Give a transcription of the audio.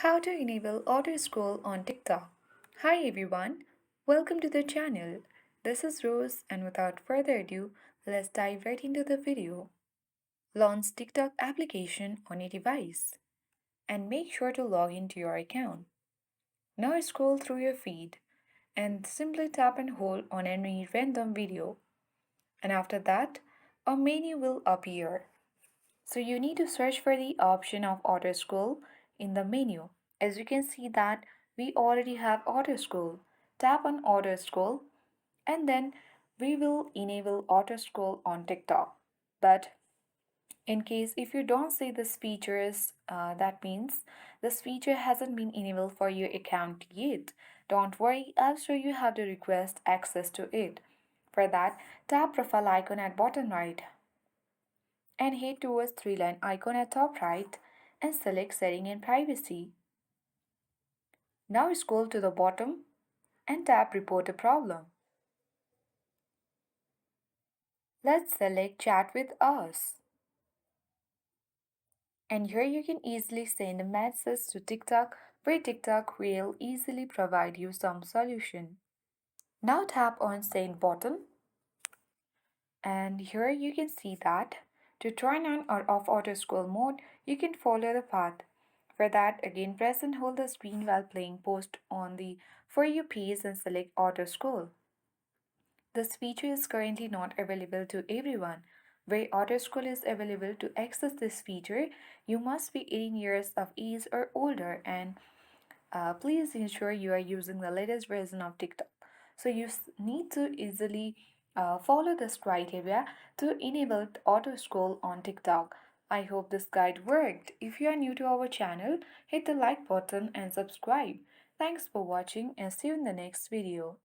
How to enable auto scroll on TikTok. Hi everyone, welcome to the channel. This is Rose, and without further ado, let's dive right into the video. Launch TikTok application on your device and make sure to log into your account. Now scroll through your feed and simply tap and hold on any random video, and after that, a menu will appear. So you need to search for the option of auto scroll in the menu. As you can see that we already have auto scroll. Tap on auto scroll and then we will enable auto scroll on TikTok. But in case if you don't see this features, that means this feature hasn't been enabled for your account yet. Don't worry, I'll show you how to request access to it. For that, tap profile icon at bottom right and head towards three-line icon at top right and select Setting and Privacy. Now scroll to the bottom and tap Report a Problem. Let's select Chat with Us. And here you can easily send a message to TikTok where TikTok will easily provide you some solution. Now tap on Send button and here you can see that to turn on or off auto scroll mode, you can follow the path. For that, again press and hold the screen while playing post on the For You page and select auto scroll. This feature is currently not available to everyone. Where auto scroll is available, to access this feature, you must be 18 years of age or older, and please ensure you are using the latest version of TikTok. So you need to easily follow this criteria to enable auto scroll on TikTok. I hope this guide worked. If you are new to our channel, hit the like button and subscribe. Thanks for watching and see you in the next video.